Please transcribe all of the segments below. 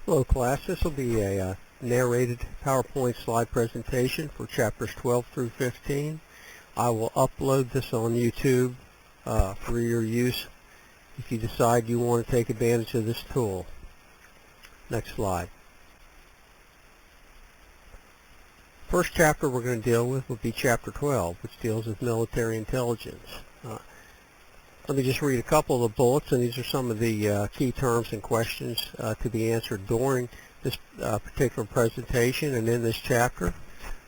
Hello class, this will be a narrated PowerPoint slide presentation for chapters 12 through 15. I will upload this on YouTube for your use if you decide you want to take advantage of this tool. Next slide. First chapter we're going to deal with will be chapter 12, which deals with military intelligence. Let me just read a couple of the bullets, and these are some of the key terms and questions to be answered during this particular presentation and in this chapter.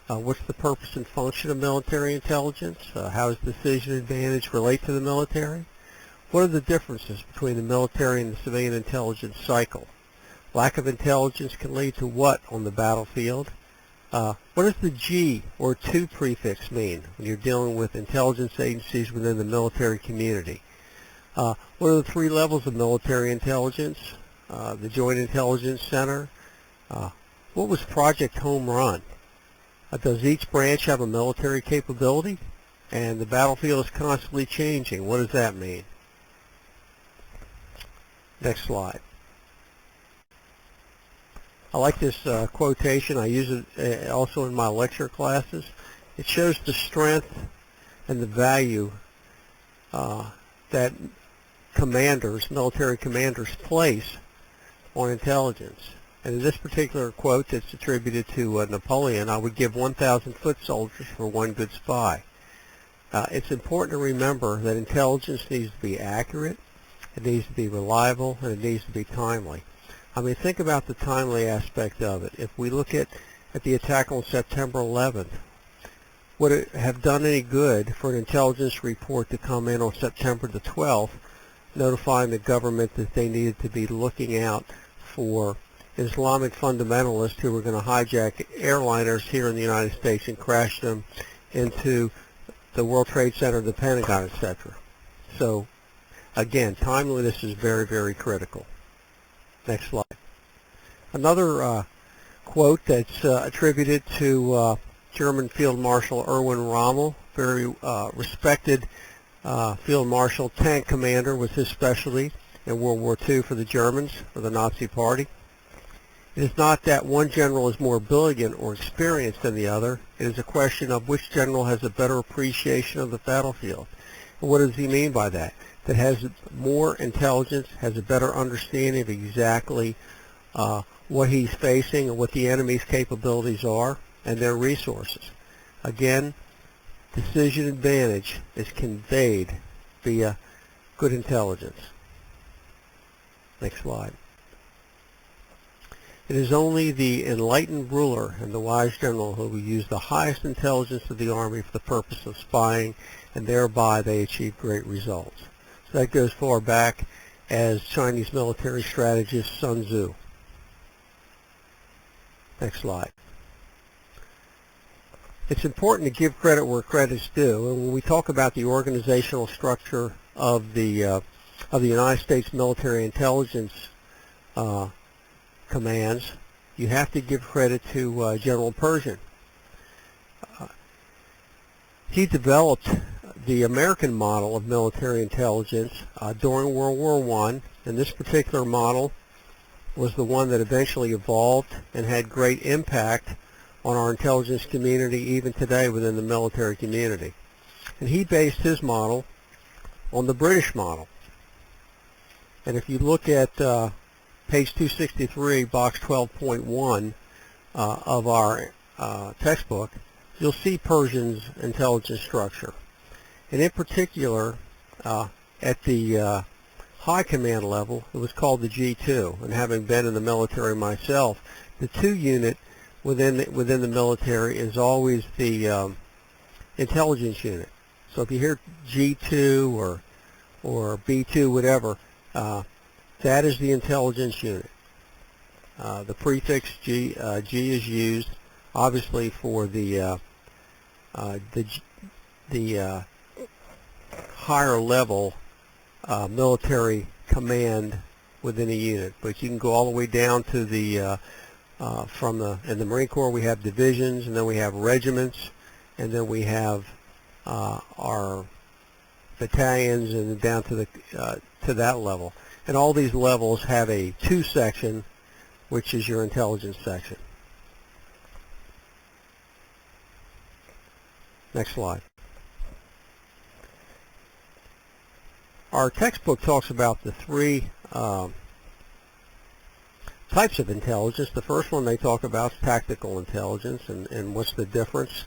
What's the purpose and function of military intelligence? How does decision advantage relate to the military? What are the differences between the military and the civilian intelligence cycle? Lack of intelligence can lead to what on the battlefield? What does the G or 2 prefix mean when you're dealing with intelligence agencies within the military community? What are the 3 levels of military intelligence? The Joint Intelligence Center. What was Project Home Run? Does each branch have a military capability? And the battlefield is constantly changing. What does that mean? Next slide. I like this quotation. I use it also in my lecture classes. It shows the strength and the value that military commanders place on intelligence. And in this particular quote that's attributed to Napoleon, I would give 1,000 foot soldiers for 1 good spy. It's important to remember that intelligence needs to be accurate, it needs to be reliable, and it needs to be timely. I mean, think about the timely aspect of it. If we look at the attack on September 11th, would it have done any good for an intelligence report to come in on September the 12th notifying the government that they needed to be looking out for Islamic fundamentalists who were going to hijack airliners here in the United States and crash them into the World Trade Center, the Pentagon, etc.? So, again, timeliness is very, very critical. Next slide. Another quote that's attributed to German Field Marshal Erwin Rommel, very respected Field Marshal, tank commander was his specialty in World War II for the Germans, for the Nazi Party. It is not that one general is more brilliant or experienced than the other. It is a question of which general has a better appreciation of the battlefield. And what does he mean by that? That has more intelligence, has a better understanding of exactly what he's facing and what the enemy's capabilities are and their resources. Again, decision advantage is conveyed via good intelligence. Next slide. It is only the enlightened ruler and the wise general who will use the highest intelligence of the army for the purpose of spying, and thereby they achieve great results. So that goes far back as Chinese military strategist Sun Tzu. Next slide. It's important to give credit where credit's due, and when we talk about the organizational structure of the United States military intelligence commands, you have to give credit to General Pershing. He developed the American model of military intelligence during World War I, and this particular model was the one that eventually evolved and had great impact on our intelligence community even today within the military community. And he based his model on the British model. And if you look at page 263, box 12.1 of our textbook, you'll see Pershing's intelligence structure. And in particular, at the high command level, it was called the G2. And having been in the military myself, the 2 unit within the military is always the intelligence unit. So if you hear G2 or B2, whatever, that is the intelligence unit. The prefix G is used obviously for the higher level military command within a unit, but you can go all the way down to the in the Marine Corps we have divisions, and then we have regiments, and then we have our battalions, and down to that level. And all these levels have a 2 section which is your intelligence section. Next slide. Our textbook talks about the three types of intelligence. The first one they talk about is tactical intelligence, and what's the difference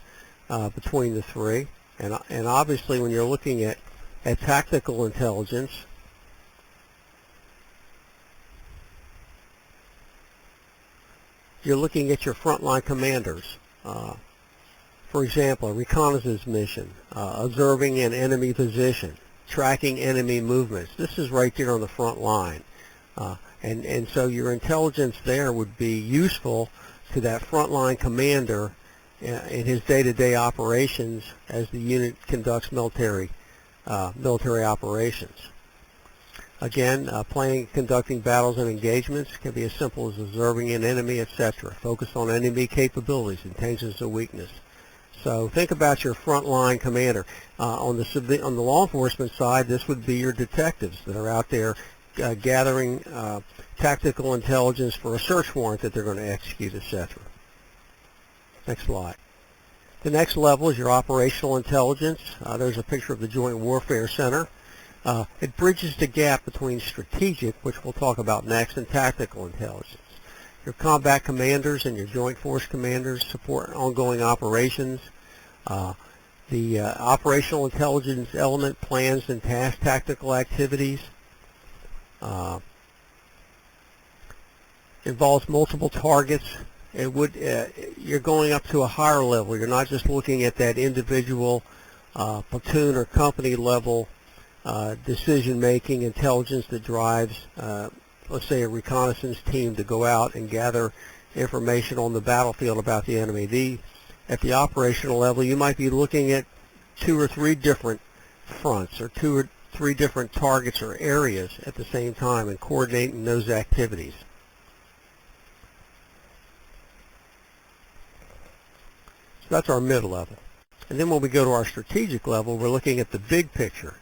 between the three. And obviously when you're looking at tactical intelligence, you're looking at your frontline commanders. For example, a reconnaissance mission, observing an enemy position, tracking enemy movements. This is right there on the front line. And so your intelligence there would be useful to that frontline commander in his day-to-day operations as the unit conducts military operations. Again, planning and conducting battles and engagements can be as simple as observing an enemy, etc. Focus on enemy capabilities, intentions, and weakness. So think about your frontline commander. On the law enforcement side, this would be your detectives that are out there gathering tactical intelligence for a search warrant that they're going to execute, etc. Next slide. The next level is your operational intelligence. There's a picture of the Joint Warfare Center. It bridges the gap between strategic, which we'll talk about next, and tactical intelligence. Your combat commanders and your joint force commanders support ongoing operations. The operational intelligence element plans and tasks tactical activities. Involves multiple targets. You're going up to a higher level. You're not just looking at that individual platoon or company level decision-making intelligence that drives, let's say, a reconnaissance team to go out and gather information on the battlefield about the enemy. At the operational level, you might be looking at 2 or 3 different fronts or 2 or 3 different targets or areas at the same time and coordinating those activities. So that's our mid-level. And then when we go to our strategic level, we're looking at the big picture.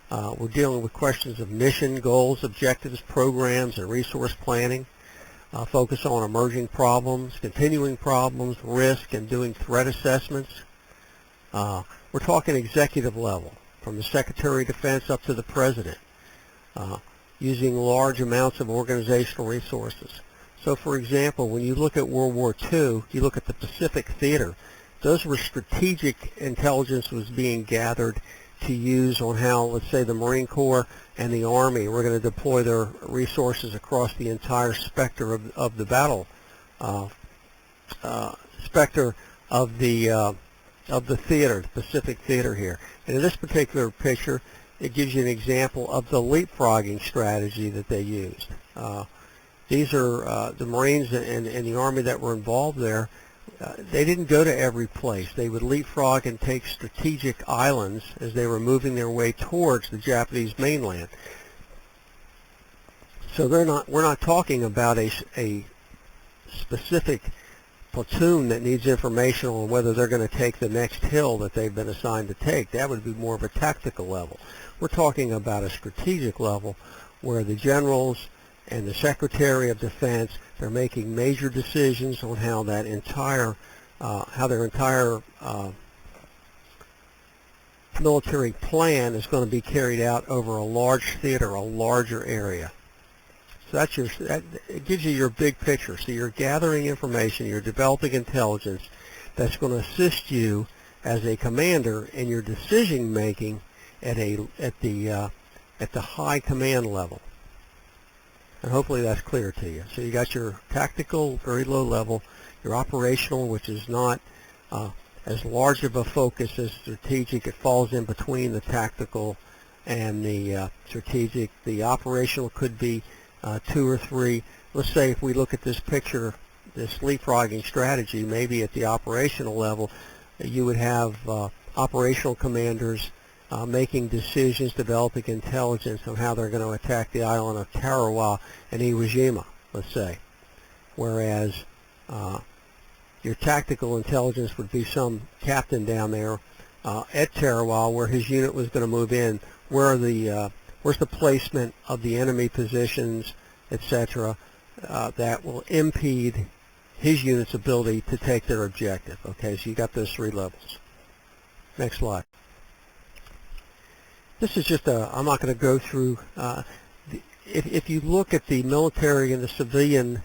We're dealing with questions of mission, goals, objectives, programs, and resource planning. Focus on emerging problems, continuing problems, risk, and doing threat assessments. We're talking executive level, from the Secretary of Defense up to the President, using large amounts of organizational resources. So, for example, when you look at World War II, you look at the Pacific Theater, those were strategic intelligence was being gathered to use on how, let's say, the Marine Corps and the Army were going to deploy their resources across the entire spectrum of the battle, spectrum of the theater, the Pacific Theater here. And in this particular picture, it gives you an example of the leapfrogging strategy that they used. These are the Marines and the Army that were involved there. They didn't go to every place. They would leapfrog and take strategic islands as they were moving their way towards the Japanese mainland. So we're not talking about a specific platoon that needs information on whether they're going to take the next hill that they've been assigned to take. That would be more of a tactical level. We're talking about a strategic level where the generals and the Secretary of Defense, they're making major decisions on how that entire, their entire military plan is going to be carried out over a large theater, a larger area. So it gives you your big picture. So you're gathering information, you're developing intelligence that's going to assist you as a commander in your decision making at the high command level. And hopefully that's clear to you. So you got your tactical, very low level, your operational, which is not as large of a focus as strategic. It falls in between the tactical and the strategic. The operational could be 2 or 3. Let's say if we look at this picture, this leapfrogging strategy, maybe at the operational level, you would have operational commanders making decisions, developing intelligence on how they're going to attack the island of Tarawa and Iwo Jima, let's say. Whereas your tactical intelligence would be some captain down there at Tarawa where his unit was going to move in, where's the placement of the enemy positions, etc., that will impede his unit's ability to take their objective. Okay, so you got those three levels. Next slide. This is just I'm not going to go through, if you look at the military and the civilian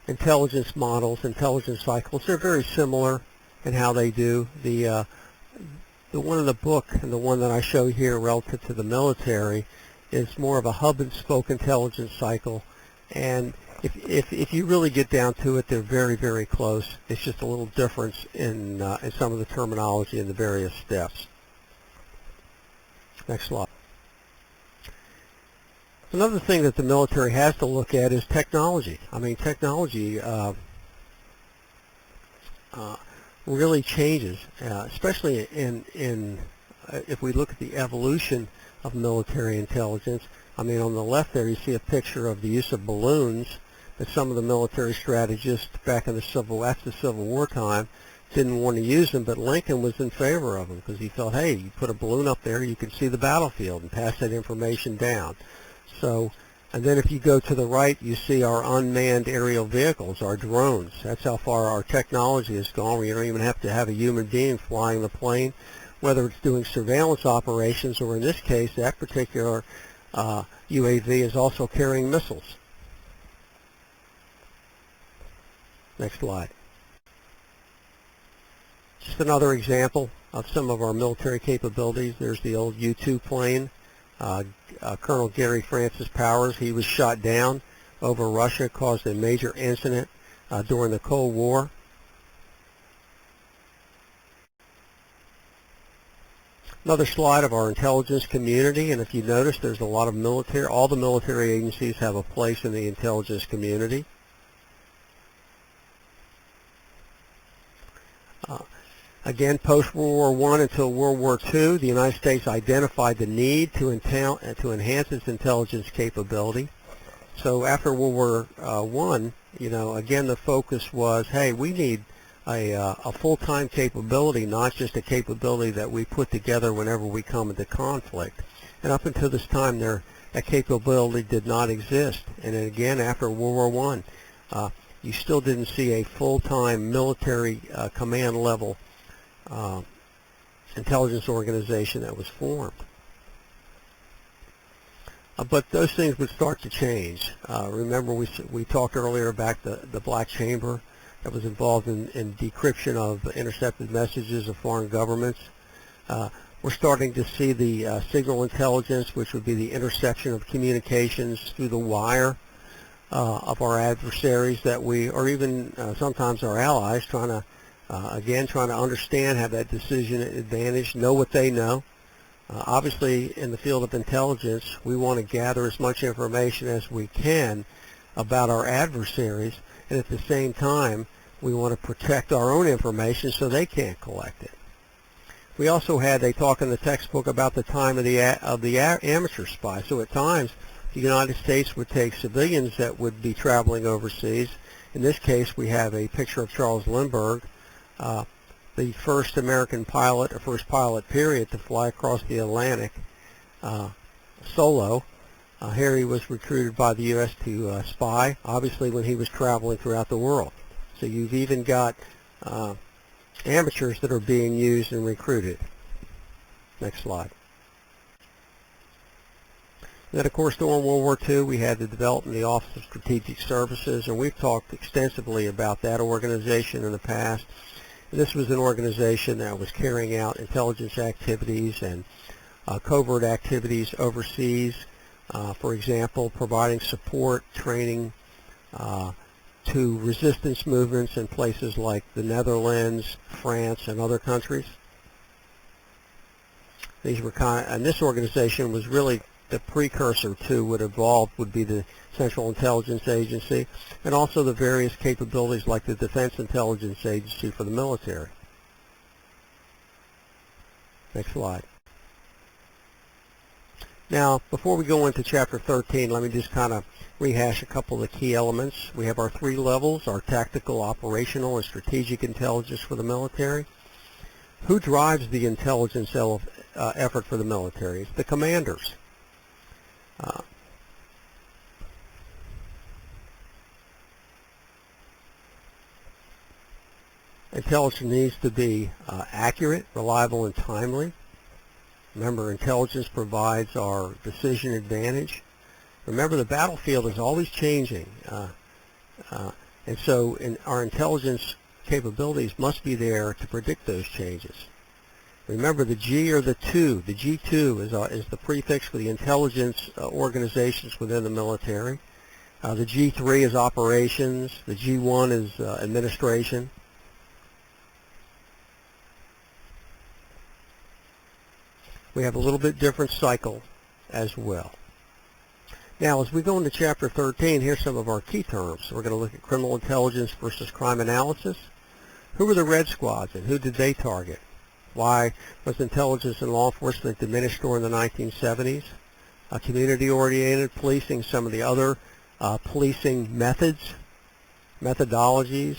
intelligence models, intelligence cycles, they're very similar in how they do. The one in the book and the one that I show here relative to the military is more of a hub and spoke intelligence cycle, and if you really get down to it, they're very, very close. It's just a little difference in some of the terminology and the various steps. Next slide. Another thing that the military has to look at is technology. I mean, technology really changes, especially in if we look at the evolution of military intelligence. I mean, on the left there you see a picture of the use of balloons that some of the military strategists back in the after the Civil War time didn't want to use them, but Lincoln was in favor of them because he felt, hey, you put a balloon up there, you can see the battlefield and pass that information down. So, and then if you go to the right, you see our unmanned aerial vehicles, our drones. That's how far our technology has gone. You don't even have to have a human being flying the plane, whether it's doing surveillance operations or in this case, that particular UAV is also carrying missiles. Next slide. Just another example of some of our military capabilities. There's the old U-2 plane. Colonel Gary Francis Powers, he was shot down over Russia, caused a major incident during the Cold War. Another slide of our intelligence community, and if you notice, there's a lot of military, all the military agencies have a place in the intelligence community. Again, post-World War I until World War II, the United States identified the need to enhance its intelligence capability. So after World War I, you know, again, the focus was, hey, we need a full-time capability, not just a capability that we put together whenever we come into conflict. And up until this time, that capability did not exist. And then again, after World War I, you still didn't see a full-time military command level intelligence organization that was formed. But those things would start to change. Remember, we talked earlier about the Black Chamber that was involved in decryption of intercepted messages of foreign governments. We're starting to see the signal intelligence, which would be the interception of communications through the wire of our adversaries that or even sometimes our allies, trying to understand, have that decision advantage, know what they know. Obviously, in the field of intelligence, we want to gather as much information as we can about our adversaries, and at the same time, we want to protect our own information so they can't collect it. We also had a talk in the textbook about the time of the amateur spy. So at times, the United States would take civilians that would be traveling overseas. In this case, we have a picture of Charles Lindbergh, the first American pilot, or first pilot period, to fly across the Atlantic solo. Here he was recruited by the U.S. to spy, obviously when he was traveling throughout the world. So you've even got amateurs that are being used and recruited. Next slide. Then, of course, during World War II, we had the development of the Office of Strategic Services, and we've talked extensively about that organization in the past. This was an organization that was carrying out intelligence activities and covert activities overseas. For example, providing support, training to resistance movements in places like the Netherlands, France, and other countries. These were and this organization was really the precursor to what evolved would be the Central Intelligence Agency, and also the various capabilities like the Defense Intelligence Agency for the military. Next slide. Now, before we go into Chapter 13, let me just kind of rehash a couple of the key elements. We have our three levels, our tactical, operational, and strategic intelligence for the military. Who drives the intelligence effort for the military? It's the commanders. Intelligence needs to be accurate, reliable, and timely. Remember, intelligence provides our decision advantage. Remember, the battlefield is always changing, and so our intelligence capabilities must be there to predict those changes. Remember, the G or the 2. The G2 is the prefix for the intelligence organizations within the military. The G3 is operations. The G1 is administration. We have a little bit different cycle as well. Now, as we go into Chapter 13, here's some of our key terms. We're going to look at criminal intelligence versus crime analysis. Who were the red squads and who did they target? Why was intelligence and law enforcement diminished during the 1970s? Community-oriented policing, some of the other policing methods, methodologies.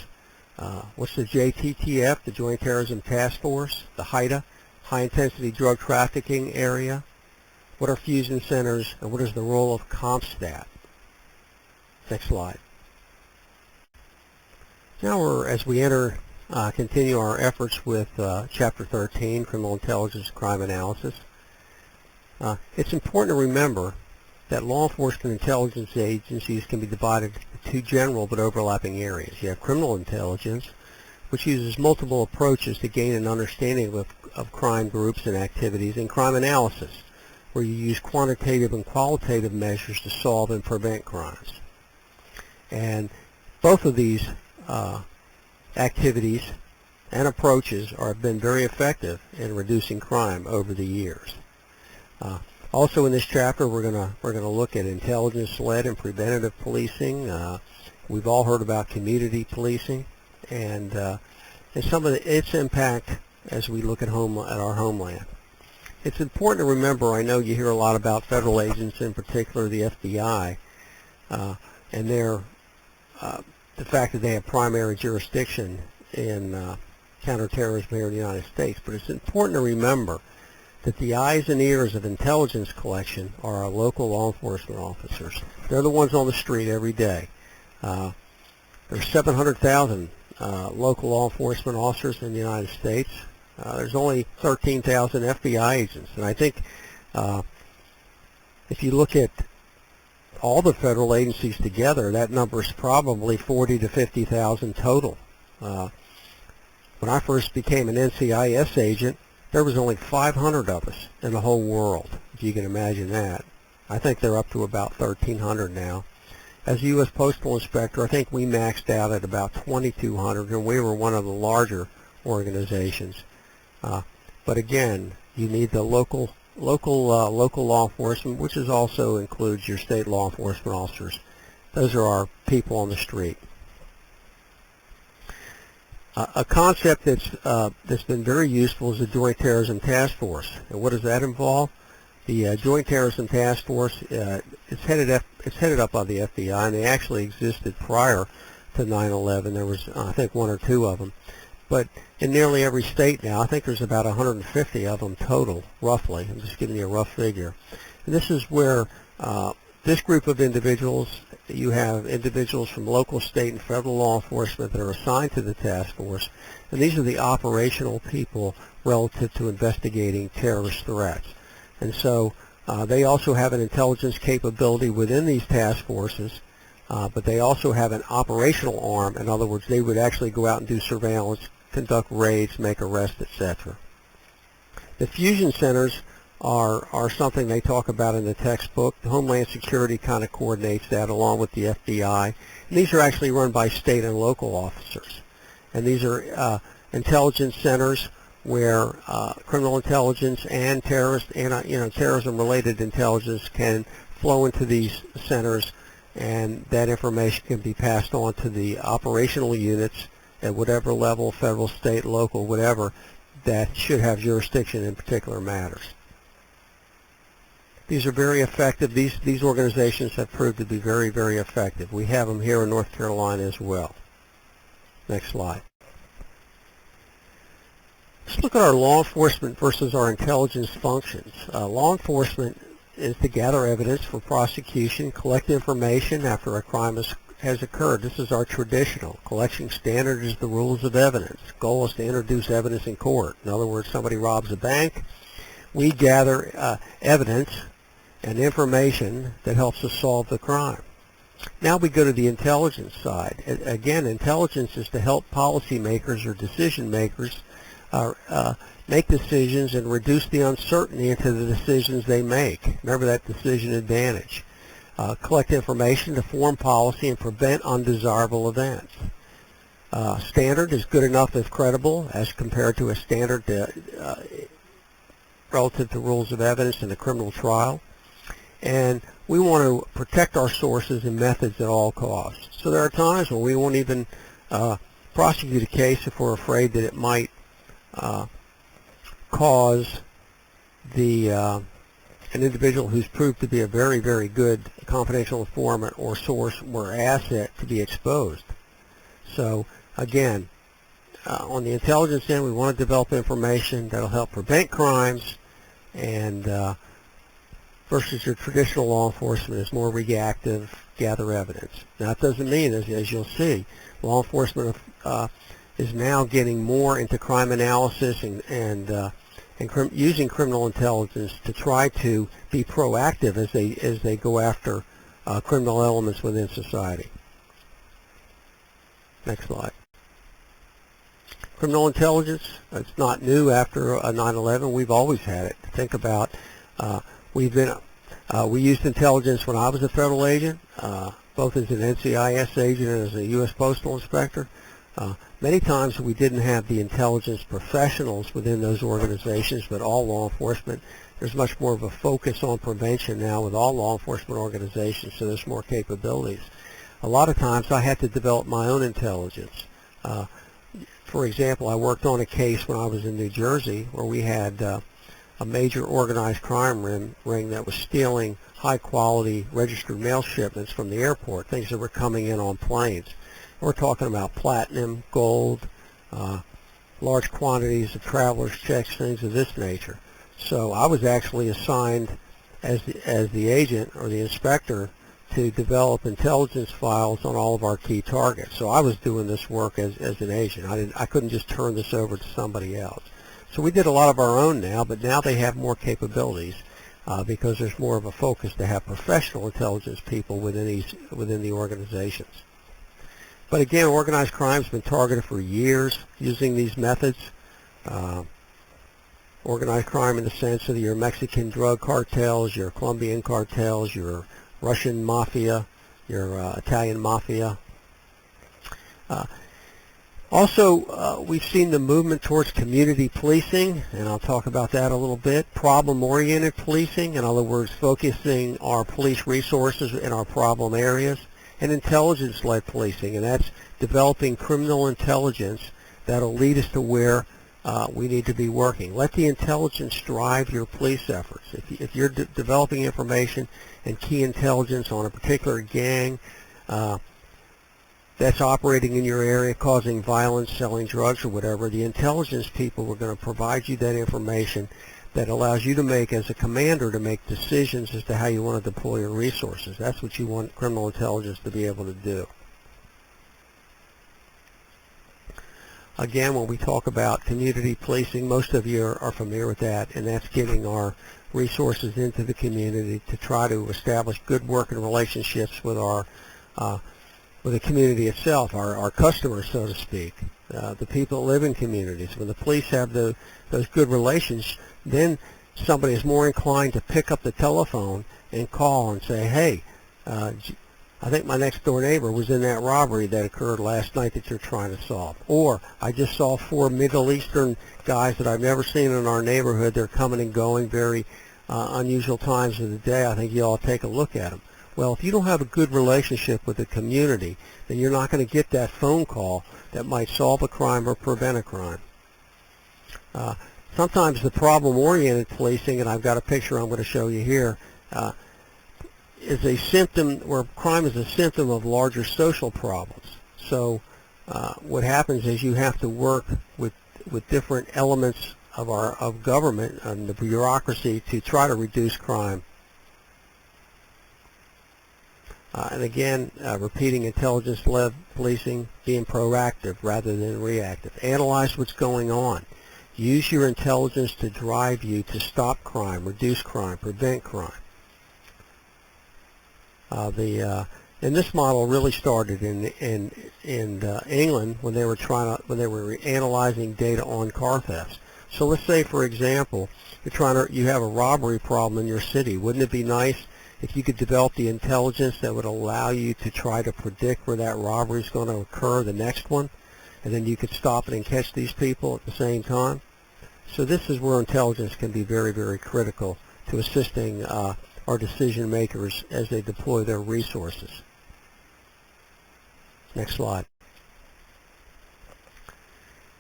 What's the JTTF, the Joint Terrorism Task Force, the HIDTA, high-intensity drug trafficking area? What are fusion centers, and what is the role of CompStat? Next slide. Now, as we continue our efforts with Chapter 13, Criminal Intelligence and Crime Analysis, it's important to remember that law enforcement intelligence agencies can be divided into two general but overlapping areas. You have criminal intelligence, which uses multiple approaches to gain an understanding of crime groups and activities, and crime analysis, where you use quantitative and qualitative measures to solve and prevent crimes. And both of these activities and approaches have been very effective in reducing crime over the years. Also in this chapter, we're gonna look at intelligence-led and preventative policing. We've all heard about community policing and some of its impact as we look at our homeland. It's important to remember, I know you hear a lot about federal agents, in particular the FBI, and the fact that they have primary jurisdiction in counterterrorism here in the United States, but it's important to remember that the eyes and ears of intelligence collection are our local law enforcement officers. They're the ones on the street every day. There's 700,000 local law enforcement officers in the United States. There's only 13,000 FBI agents, and I think if you look at all the federal agencies together, that number is probably 40 to 50,000 total. When I first became an NCIS agent, there was only 500 of us in the whole world, if you can imagine that. I think they're up to about 1,300 now. As a U.S. Postal Inspector, I think we maxed out at about 2,200, and we were one of the larger organizations. But again, you need the local law enforcement, which also includes your state law enforcement officers. Those are our people on the street. A concept that's been very useful is the Joint Terrorism Task Force. And what does that involve? The Joint Terrorism Task Force it's headed up by the FBI, and they actually existed prior to 9/11. There was, I think, one or two of them. But in nearly every state now, I think there's about 150 of them total, roughly. I'm just giving you a rough figure. And this is where this group of individuals, you have individuals from local, state, and federal law enforcement that are assigned to the task force. And these are the operational people relative to investigating terrorist threats. And so they also have an intelligence capability within these task forces, but they also have an operational arm. In other words, they would actually go out and do surveillance, conduct raids, make arrests, etc. The fusion centers are something they talk about in the textbook. The Homeland Security kind of coordinates that along with the FBI. And these are actually run by state and local officers. And these are intelligence centers where criminal intelligence and terrorism-related intelligence can flow into these centers, and that information can be passed on to the operational units at whatever level, federal, state, local, whatever, that should have jurisdiction in particular matters. These are very effective. These organizations have proved to be very, very effective. We have them here in North Carolina as well. Next slide. Let's look at our law enforcement versus our intelligence functions. Law enforcement is to gather evidence for prosecution, collect information after a crime has occurred. This is our traditional. Collection standard is the rules of evidence. Goal is to introduce evidence in court. In other words, somebody robs a bank. We gather evidence and information that helps us solve the crime. Now we go to the intelligence side. Again, intelligence is to help policymakers or decision makers make decisions and reduce the uncertainty into the decisions they make. Remember that decision advantage. Collect information to form policy and prevent undesirable events. Standard is good enough if credible as compared to a standard relative to rules of evidence in a criminal trial. And we want to protect our sources and methods at all costs. So there are times when we won't even prosecute a case if we're afraid that it might cause an individual who's proved to be a very, very good confidential informant or source or asset to be exposed. So again, on the intelligence end, we want to develop information that'll help prevent crimes, and versus your traditional law enforcement is more reactive, gather evidence. Now, it doesn't mean, as you'll see, law enforcement is now getting more into crime analysis and using criminal intelligence to try to be proactive as they go after criminal elements within society. Next slide. Criminal intelligence, it's not new after 9/11. We've always had it. Think about, we used intelligence when I was a federal agent, both as an NCIS agent and as a U.S. Postal Inspector. Many times we didn't have the intelligence professionals within those organizations, but all law enforcement. There's much more of a focus on prevention now with all law enforcement organizations, so there's more capabilities. A lot of times I had to develop my own intelligence. For example, I worked on a case when I was in New Jersey where we had a major organized crime ring that was stealing high-quality registered mail shipments from the airport, things that were coming in on planes. We're talking about platinum, gold, large quantities of traveler's checks, things of this nature. So I was actually assigned as the agent or the inspector to develop intelligence files on all of our key targets. So I was doing this work as an agent. I couldn't just turn this over to somebody else. So we did a lot of our own now, but now they have more capabilities because there's more of a focus to have professional intelligence people within the organizations. But again, organized crime's been targeted for years using these methods. Organized crime in the sense of your Mexican drug cartels, your Colombian cartels, your Russian mafia, your Italian mafia. Also, we've seen the movement towards community policing, and I'll talk about that a little bit. Problem-oriented policing, in other words, focusing our police resources in our problem areas. And intelligence-led policing, and that's developing criminal intelligence that'll lead us to where we need to be working. Let the intelligence drive your police efforts. If you're developing information and key intelligence on a particular gang that's operating in your area, causing violence, selling drugs or whatever, the intelligence people are going to provide you that information that allows you to make, as a commander, to make decisions as to how you want to deploy your resources. That's what you want criminal intelligence to be able to do. Again, when we talk about community policing, most of you are familiar with that, and that's getting our resources into the community to try to establish good working relationships with with the community itself, our customers, so to speak, the people that live in communities. When the police have those good relations, then somebody is more inclined to pick up the telephone and call and say, hey, I think my next door neighbor was in that robbery that occurred last night that you're trying to solve. Or I just saw 4 Middle Eastern guys that I've never seen in our neighborhood. They're coming and going very unusual times of the day. I think you ought to take a look at them. Well, if you don't have a good relationship with the community, then you're not going to get that phone call that might solve a crime or prevent a crime. Sometimes the problem-oriented policing, and I've got a picture I'm going to show you here, is a symptom where crime is a symptom of larger social problems. So what happens is you have to work with different elements of government and the bureaucracy to try to reduce crime. And again, repeating intelligence-led policing, being proactive rather than reactive. Analyze what's going on. Use your intelligence to drive you to stop crime, reduce crime, prevent crime. And this model really started in England when they were analyzing data on car thefts. So let's say, for example, you have a robbery problem in your city. Wouldn't it be nice if you could develop the intelligence that would allow you to try to predict where that robbery is going to occur, the next one, and then you could stop it and catch these people at the same time? So this is where intelligence can be very, very critical to assisting our decision makers as they deploy their resources. Next slide.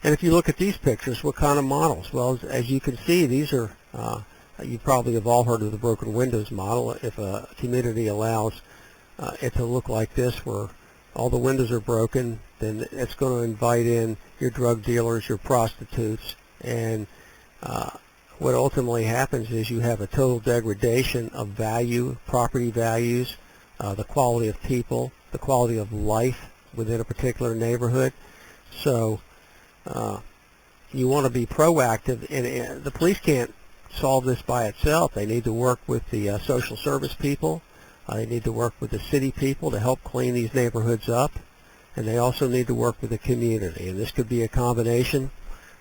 And if you look at these pictures, what kind of models? Well, as you can see, these are, you probably have all heard of the broken windows model. If a community allows it to look like this, where all the windows are broken, then it's going to invite in your drug dealers, your prostitutes, and what ultimately happens is you have a total degradation of value, property values, the quality of people, the quality of life within a particular neighborhood. So you want to be proactive, and the police can't solve this by itself. They need to work with the social service people. They need to work with the city people to help clean these neighborhoods up, and they also need to work with the community. And this could be a combination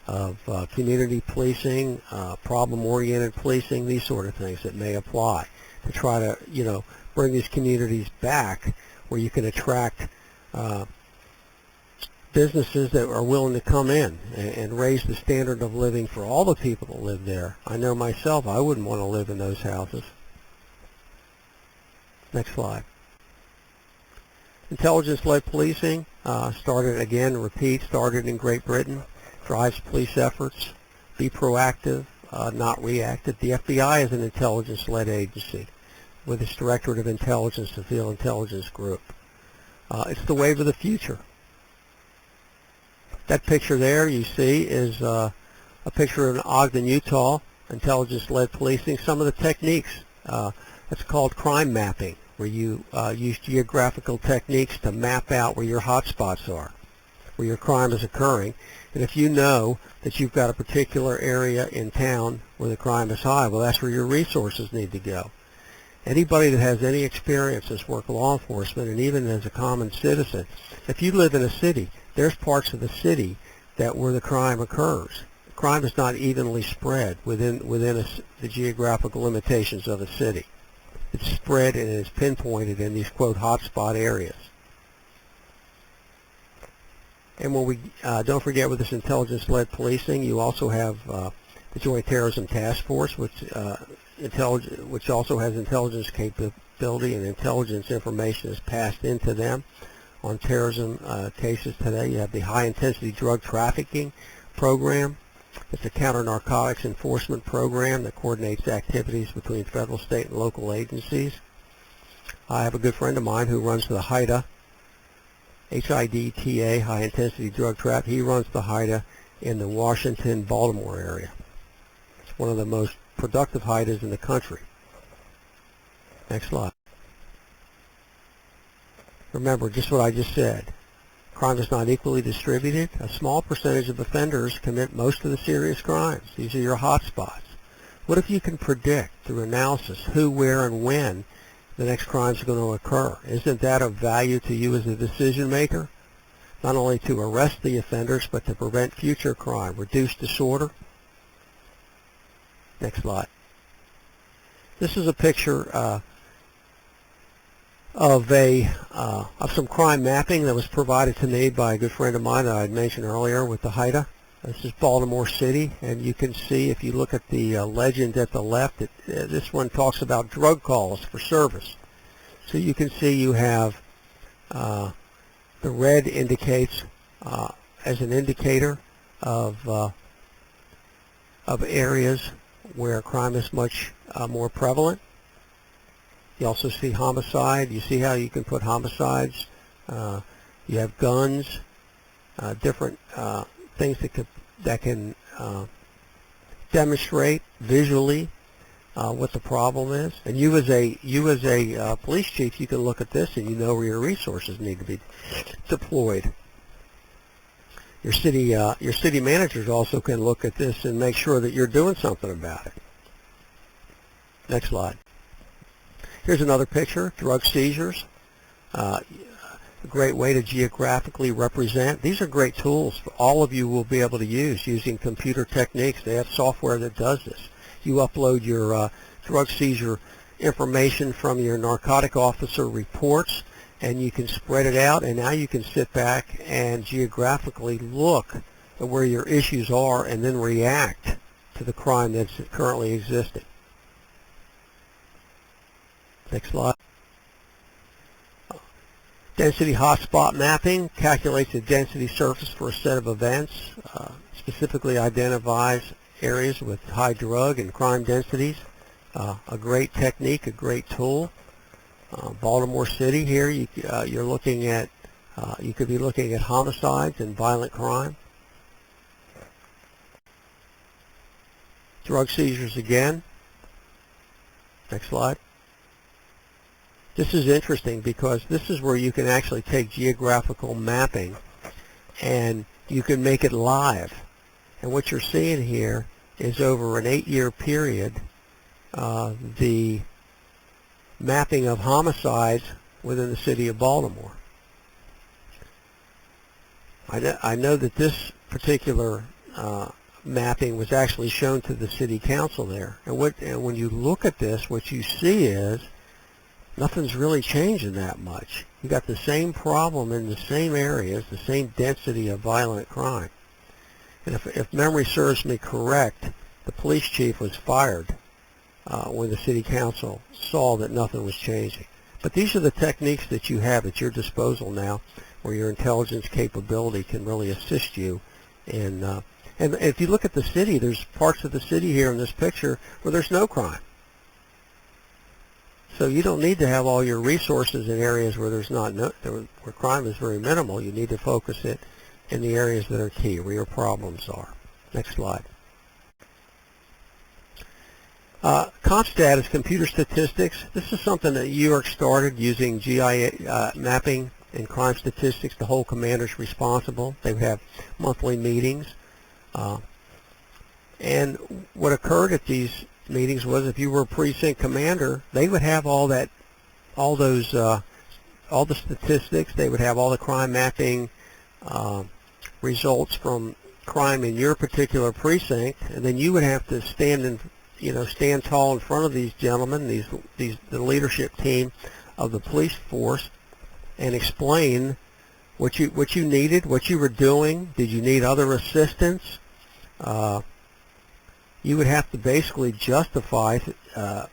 of community policing, problem-oriented policing, these sort of things that may apply to try to, bring these communities back where you can attract businesses that are willing to come in and raise the standard of living for all the people that live there. I know myself, I wouldn't want to live in those houses. Next slide. Intelligence-led policing started in Great Britain. Drives police efforts. Be proactive, not reactive. The FBI is an intelligence-led agency with its Directorate of Intelligence, the Field Intelligence Group. It's the wave of the future. That picture there you see is a picture in Ogden, Utah, intelligence-led policing. Some of the techniques, it's called crime mapping, where you use geographical techniques to map out where your hot spots are, where your crime is occurring. And if you know that you've got a particular area in town where the crime is high, well, that's where your resources need to go. Anybody that has any experience as work law enforcement, and even as a common citizen, if you live in a city, there's parts of the city where the crime occurs. Crime is not evenly spread within the geographical limitations of a city. It's spread and it's pinpointed in these, quote, hotspot areas. And when we don't forget, with this intelligence-led policing, you also have the Joint Terrorism Task Force, which also has intelligence capability, and intelligence information is passed into them on terrorism cases today. You have the High-Intensity Drug Trafficking Program. It's a counter-narcotics enforcement program that coordinates activities between federal, state, and local agencies. I have a good friend of mine who runs the HIDTA, HIDTA, High Intensity Drug Trap. He runs the HIDTA in the Washington, Baltimore area. It's one of the most productive HIDTAs in the country. Next slide. Remember just what I just said. Crime is not equally distributed. A small percentage of offenders commit most of the serious crimes. These are your hot spots. What if you can predict through analysis who, where, and when the next crimes are going to occur? Isn't that of value to you as a decision maker? Not only to arrest the offenders, but to prevent future crime, reduce disorder. Next slide. This is a picture of some crime mapping that was provided to me by a good friend of mine that I had mentioned earlier with the HIDTA. This is Baltimore City, and you can see, if you look at the legend at the left, this one talks about drug calls for service. So you can see you have the red indicates as an indicator of areas where crime is much more prevalent. You also see homicide. You see how you can put homicides. You have guns, different things that can demonstrate visually what the problem is. And you as a police chief, you can look at this and you know where your resources need to be deployed. Your city managers also can look at this and make sure that you're doing something about it. Next slide. Here's another picture, drug seizures. A great way to geographically represent. These are great tools all of you will be able to use using computer techniques. They have software that does this. You upload your drug seizure information from your narcotic officer reports, and you can spread it out, and now you can sit back and geographically look at where your issues are and then react to the crime that's currently existing. Next slide. Density hotspot mapping calculates the density surface for a set of events, specifically identifies areas with high drug and crime densities. A great technique, a great tool. Baltimore City here, you're looking at, you could be looking at homicides and violent crime. Drug seizures again. Next slide. This is interesting because this is where you can actually take geographical mapping and you can make it live. And what you're seeing here is over an 8-year period, the mapping of homicides within the city of Baltimore. I know that this particular mapping was actually shown to the city council there. And when you look at this, what you see is nothing's really changing that much. You got the same problem in the same areas, the same density of violent crime. And if memory serves me correct, the police chief was fired when the city council saw that nothing was changing. But these are the techniques that you have at your disposal now, where your intelligence capability can really assist you in. And if you look at the city, there's parts of the city here in this picture where there's no crime. So you don't need to have all your resources in areas where there's where crime is very minimal. You need to focus it in the areas that are key, where your problems are. Next slide. CompStat is computer statistics. This is something that New York started using GIA mapping and crime statistics. The whole commander's responsible. They have monthly meetings. And what occurred at these meetings was if you were a precinct commander, they would have all the statistics. They would have all the crime mapping results from crime in your particular precinct, and then you would have to stand tall in front of these gentlemen, the leadership team of the police force, and explain what you needed, what you were doing. Did you need other assistance? You would have to basically justify how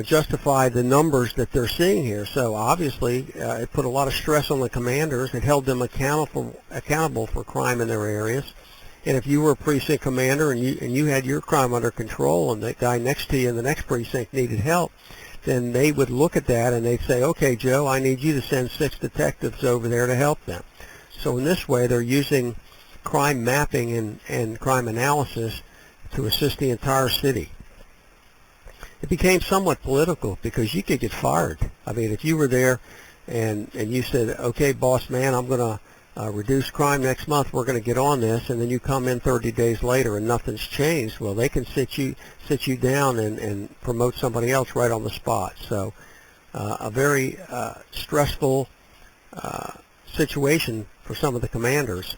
justify the numbers that they're seeing here. So obviously, it put a lot of stress on the commanders. It held them accountable for crime in their areas. And if you were a precinct commander and you had your crime under control, and the guy next to you in the next precinct needed help, then they would look at that and they'd say, "Okay, Joe, I need you to send 6 detectives over there to help them." So in this way, they're using crime mapping and crime analysis to assist the entire city. It became somewhat political because you could get fired. I mean, if you were there and you said, "Okay, boss man, I'm going to reduce crime next month, we're going to get on this," and then you come in 30 days later and nothing's changed, well, they can sit you down and promote somebody else right on the spot. So a very stressful situation for some of the commanders,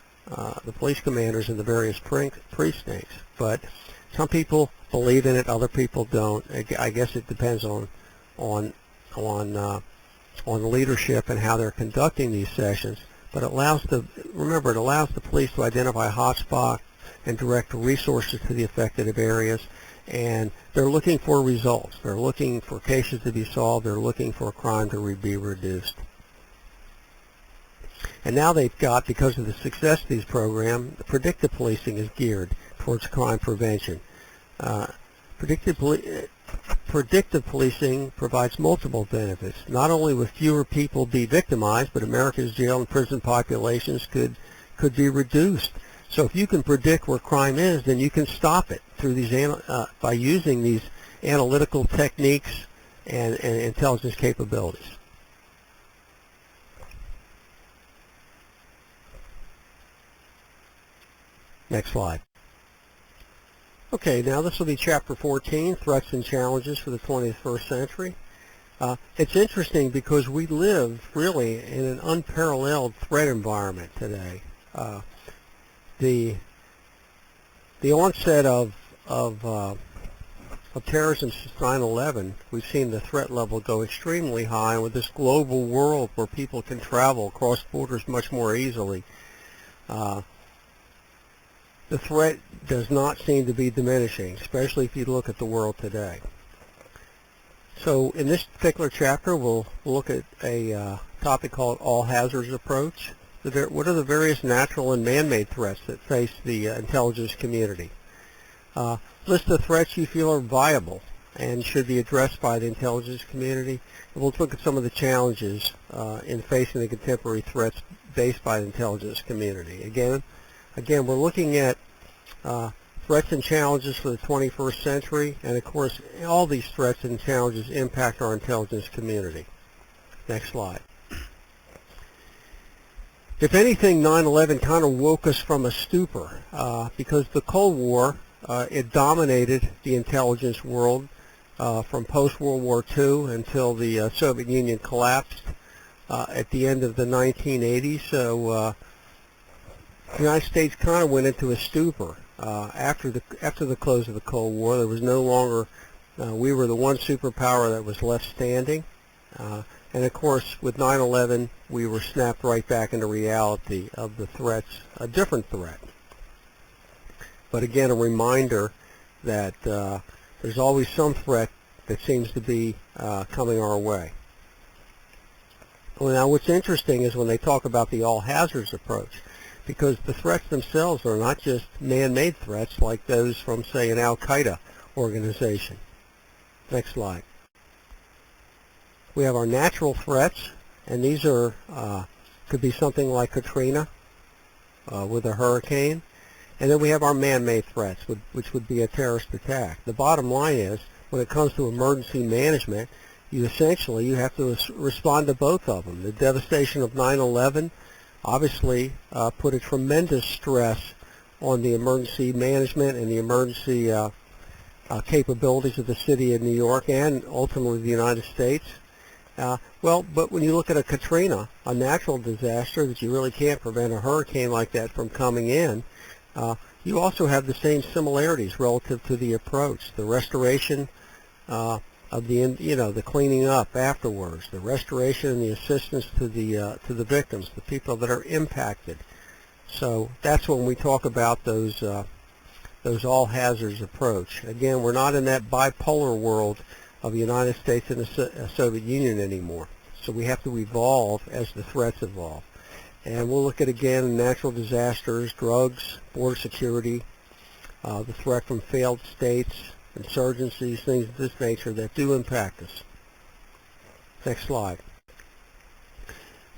the police commanders in the various precincts. But some people believe in it, other people don't. I guess it depends on leadership and how they're conducting these sessions. But it allows the police to identify hotspots and direct resources to the affected areas. And they're looking for results. They're looking for cases to be solved. They're looking for crime to be reduced. And now they've got, because of the success of these programs, predictive policing is geared towards crime prevention. Predictive policing provides multiple benefits. Not only will fewer people be victimized, but America's jail and prison populations could be reduced So if you can predict where crime is, then you can stop it through these by using these analytical techniques and intelligence capabilities. Next slide. Okay, now this will be Chapter 14, Threats and Challenges for the 21st Century. It's interesting because we live really in an unparalleled threat environment today. The onset of terrorism since 9/11, we've seen the threat level go extremely high, and with this global world where people can travel across borders much more easily, the threat does not seem to be diminishing, especially if you look at the world today. So in this particular chapter, we'll look at a topic called all hazards approach. What are the various natural and man-made threats that face the intelligence community? List the threats you feel are viable and should be addressed by the intelligence community. And we'll look at some of the challenges in facing the contemporary threats faced by the intelligence community. Again, we're looking at threats and challenges for the 21st century, and of course, all these threats and challenges impact our intelligence community. Next slide. If anything, 9/11 kind of woke us from a stupor because the Cold War, it dominated the intelligence world from post-World War II until the Soviet Union collapsed at the end of the 1980s. So the United States kind of went into a stupor after the close of the Cold War. There was no longer we were the one superpower that was left standing, and of course with 9/11 we were snapped right back into reality of the threats, a different threat. But again, a reminder that there's always some threat that seems to be coming our way. Well, now what's interesting is when they talk about the all hazards approach, because the threats themselves are not just man-made threats like those from, say, an Al-Qaeda organization. Next slide. We have our natural threats, and these are could be something like Katrina with a hurricane. And then we have our man-made threats, which would be a terrorist attack. The bottom line is, when it comes to emergency management, you have to respond to both of them. The devastation of 9/11 obviously put a tremendous stress on the emergency management and the emergency capabilities of the city of New York and ultimately the United States. But when you look at a Katrina, a natural disaster that you really can't prevent a hurricane like that from coming in, you also have the same similarities relative to the approach, the restoration of the cleaning up afterwards, the restoration and the assistance to the victims, the people that are impacted. So that's when we talk about those all hazards approach. Again, we're not in that bipolar world of the United States and the Soviet Union anymore. So we have to evolve as the threats evolve. And we'll look at, again, natural disasters, drugs, border security, the threat from failed states, insurgencies, things of this nature that do impact us. Next slide.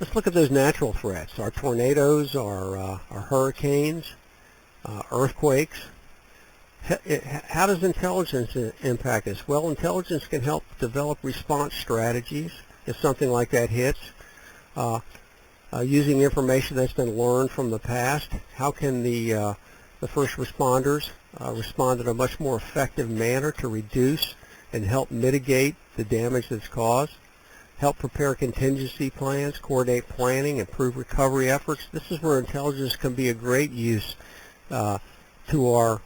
Let's look at those natural threats, our tornadoes, our hurricanes, earthquakes. How does intelligence impact us? Well, intelligence can help develop response strategies if something like that hits. Using information that's been learned from the past, how can the first responders respond in a much more effective manner to reduce and help mitigate the damage that's caused? Help prepare contingency plans, coordinate planning, improve recovery efforts. This is where intelligence can be a great use to our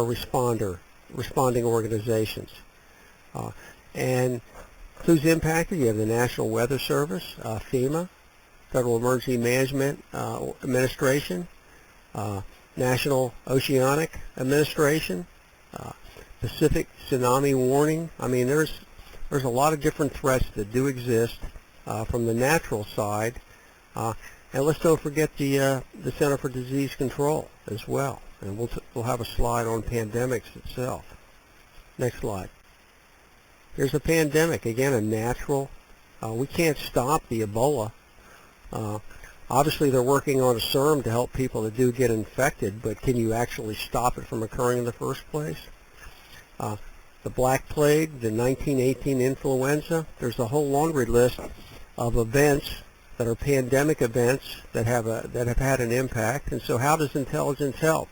responding organizations. And who's impacted? You have the National Weather Service, FEMA, Federal Emergency Management Administration, National Oceanic Administration, Pacific Tsunami Warning. I mean, there's a lot of different threats that do exist from the natural side, and let's don't forget the Center for Disease Control as well. And we'll have a slide on pandemics itself. Next slide. Here's a pandemic, again, a natural. We can't stop the Ebola. Obviously, they're working on a serum to help people that do get infected, but can you actually stop it from occurring in the first place? The Black Plague, the 1918 influenza, there's a whole laundry list of events that are pandemic events that have had an impact. And so how does intelligence help?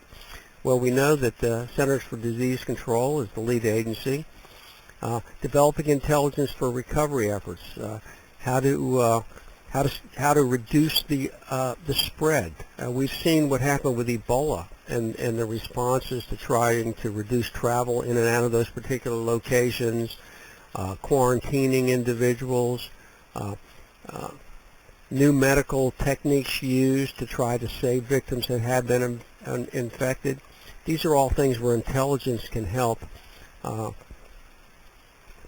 Well, we know that the Centers for Disease Control is the lead agency. Developing intelligence for recovery efforts, how to reduce the spread. We've seen what happened with Ebola and the responses to trying to reduce travel in and out of those particular locations, quarantining individuals, new medical techniques used to try to save victims that have been infected. These are all things where intelligence can help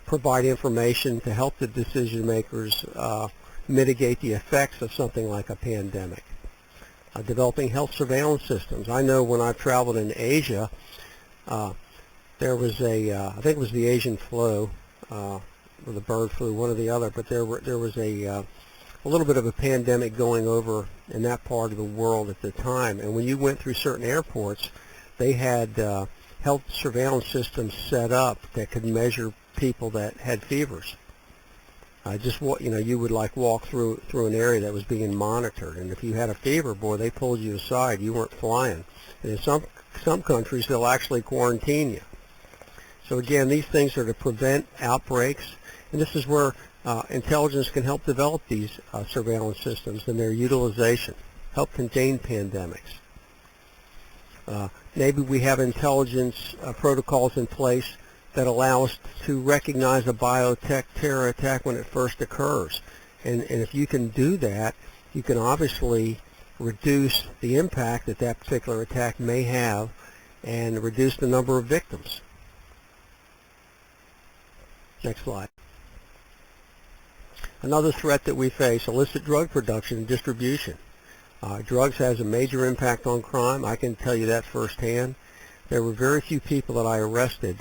provide information to help the decision makers mitigate the effects of something like a pandemic. Developing health surveillance systems. I know when I've traveled in Asia, there was I think it was the Asian flu, or the bird flu, one or the other, but there was a little bit of a pandemic going over in that part of the world at the time. And when you went through certain airports, they had health surveillance systems set up that could measure people that had fevers. You would like walk through an area that was being monitored, and if you had a fever, boy, they pulled you aside. You weren't flying. And in some countries, they'll actually quarantine you. So again, these things are to prevent outbreaks, and this is where intelligence can help develop these surveillance systems and their utilization, help contain pandemics. Maybe we have intelligence protocols in place that allow us to recognize a biotech terror attack when it first occurs. And if you can do that, you can obviously reduce the impact that that particular attack may have and reduce the number of victims. Next slide. Another threat that we face, illicit drug production and distribution. Drugs has a major impact on crime. I can tell you that firsthand. There were very few people that I arrested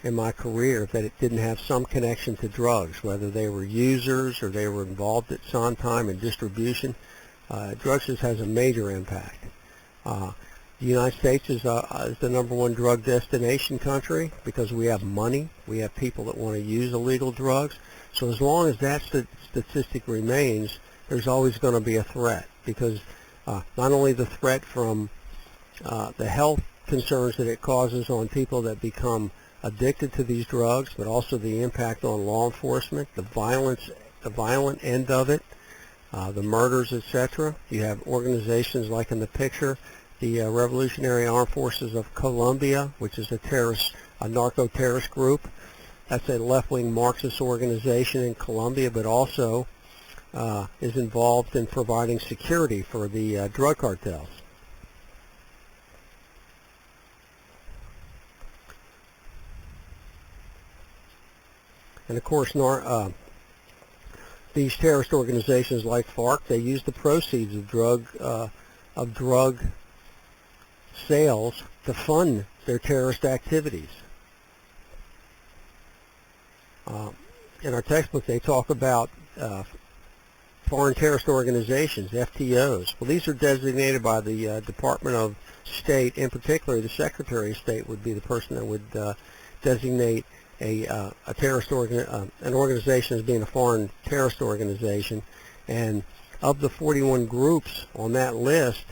in my career that it didn't have some connection to drugs, whether they were users or they were involved at some time in distribution. Drugs just has a major impact. The United States is the #1 drug destination country because we have money. We have people that want to use illegal drugs. So as long as that statistic remains, there's always going to be a threat, because not only the threat from the health concerns that it causes on people that become addicted to these drugs, but also the impact on law enforcement, the violent end of it, the murders, etc. You have organizations like in the picture, the Revolutionary Armed Forces of Colombia, which is a narco-terrorist group. That's a left-wing Marxist organization in Colombia, but also is involved in providing security for the drug cartels. And of course, these terrorist organizations like FARC, they use the proceeds of drug sales to fund their terrorist activities. In our textbook, they talk about foreign terrorist organizations, FTOs. Well, these are designated by the Department of State. In particular, the Secretary of State would be the person that would designate a terrorist an organization as being a foreign terrorist organization. And of the 41 groups on that list,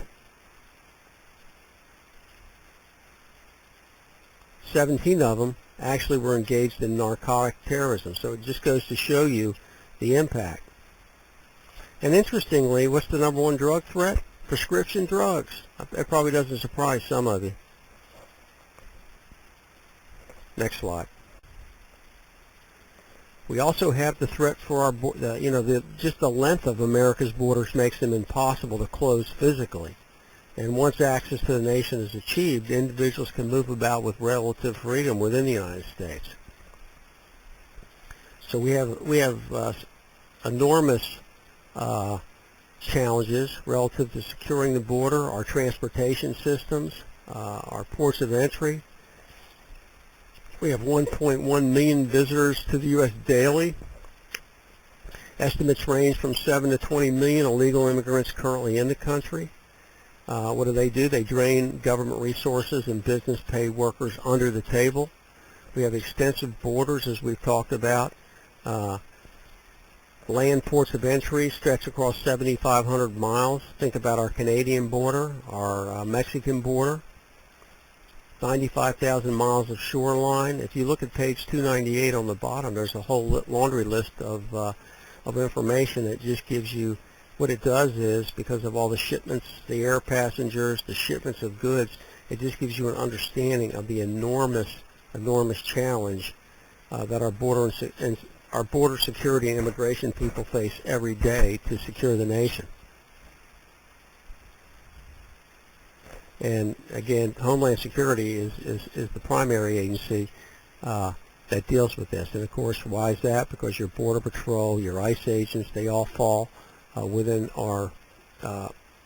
17 of them actually were engaged in narcotic terrorism. So it just goes to show you the impact. And interestingly, what's the #1 drug threat? Prescription drugs. That probably doesn't surprise some of you. Next slide. We also have the threat for our, just the length of America's borders makes them impossible to close physically. And once access to the nation is achieved, individuals can move about with relative freedom within the United States. So we have enormous challenges relative to securing the border, our transportation systems, our ports of entry. We have 1.1 million visitors to the U.S. daily, Estimates range from 7 to 20 million illegal immigrants currently in the country. What do? They drain government resources and business pay workers under the table. We have extensive borders, as we've talked about. Land ports of entry stretch across 7,500 miles. Think about our Canadian border, our Mexican border, 95,000 miles of shoreline. If you look at page 298 on the bottom, there's a whole laundry list of information that just gives you what it does is, because of all the shipments, the air passengers, the shipments of goods, it just gives you an understanding of the enormous challenge that our border security and immigration people face every day to secure the nation. And again, Homeland Security is the primary agency that deals with this. And of course, why is that? Because your Border Patrol, your ICE agents, they all fall within our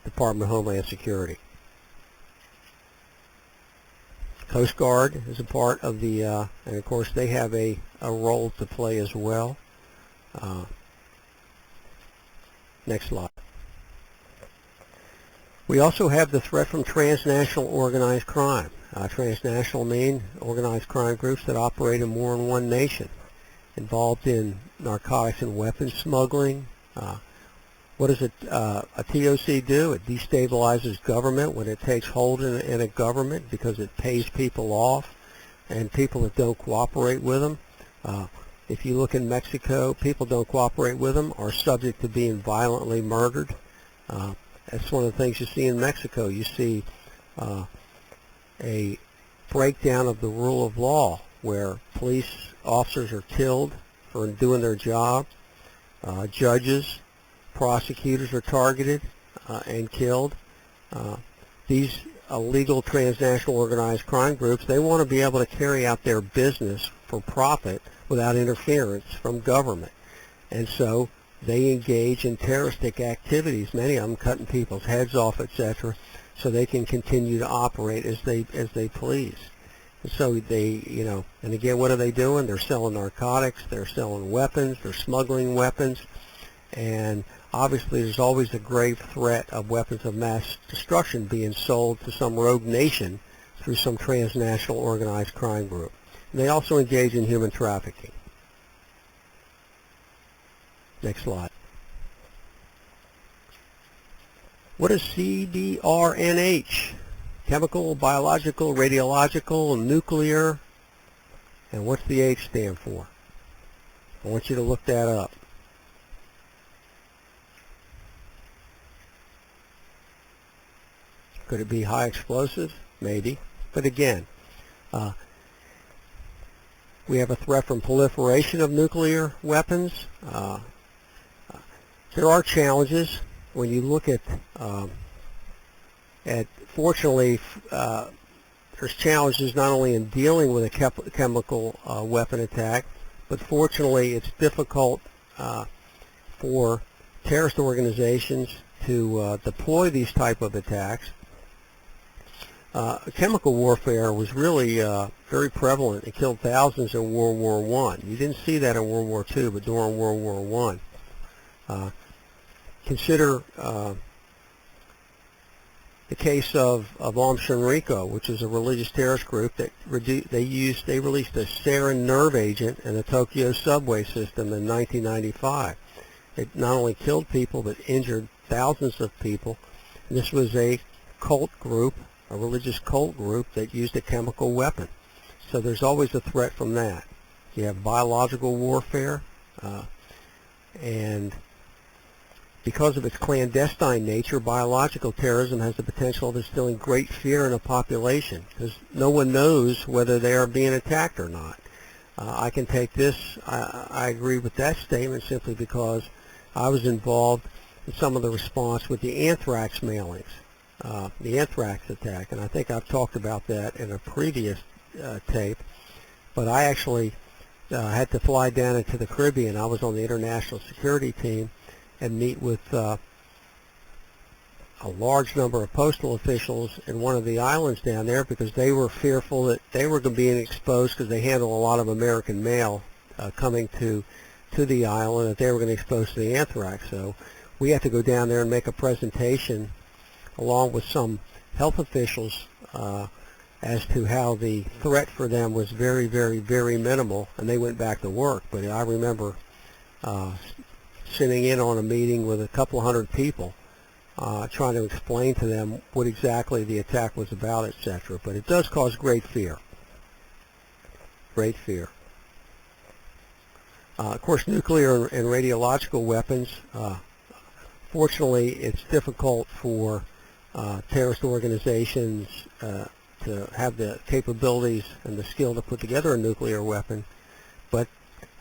Department of Homeland Security. Coast Guard is a part of the, and of course they have a role to play as well. Next slide. We also have the threat from transnational organized crime. Transnational mean organized crime groups that operate in more than one nation, involved in narcotics and weapons smuggling. What does a TOC do? It destabilizes government when it takes hold in a government, because it pays people off, and people that don't cooperate with them. If you look in Mexico, people don't cooperate with them are subject to being violently murdered. That's one of the things you see in Mexico. You see a breakdown of the rule of law, where police officers are killed for doing their job. Judges, prosecutors are targeted and killed. These illegal transnational organized crime groups, they want to be able to carry out their business for profit without interference from government. And so they engage in terroristic activities, many of them cutting people's heads off, etc., so they can continue to operate as they please. And so they, and again, what are they doing? They're selling narcotics, they're selling weapons, they're smuggling weapons, and obviously there's always a grave threat of weapons of mass destruction being sold to some rogue nation through some transnational organized crime group. And they also engage in human trafficking. Next slide. What is CBRNH? Chemical, biological, radiological, nuclear, and what's the H stand for? I want you to look that up. Could it be high explosives? Maybe. But again, we have a threat from proliferation of nuclear weapons. There are challenges when you look at fortunately, there's challenges not only in dealing with a chemical weapon attack, but fortunately it's difficult for terrorist organizations to deploy these type of attacks. Chemical warfare was really very prevalent. It killed thousands in World War I. You didn't see that in World War II, but during World War I. Consider the case of Aum Shinrikyo, which is a religious terrorist group that they released a sarin nerve agent in the Tokyo subway system in 1995. It not only killed people but injured thousands of people. And this was a cult group, a religious cult group that used a chemical weapon. So there's always a threat from that. You have biological warfare, and because of its clandestine nature, biological terrorism has the potential of instilling great fear in a population, because no one knows whether they are being attacked or not. I can take this, I agree with that statement simply because I was involved in some of the response with the anthrax mailings, the anthrax attack, and I think I've talked about that in a previous tape, but I actually had to fly down into the Caribbean. I was on the international security team and meet with a large number of postal officials in one of the islands down there, because they were fearful that they were going to be exposed, because they handle a lot of American mail coming to to the island that they were going to expose to the anthrax. So we had to go down there and make a presentation along with some health officials as to how the threat for them was very, very, very minimal, and they went back to work. But I remember sitting in on a meeting with a couple hundred people trying to explain to them what exactly the attack was about, etc. But it does cause great fear. Great fear. Of course, nuclear and radiological weapons, fortunately, it's difficult for terrorist organizations to have the capabilities and the skill to put together a nuclear weapon. But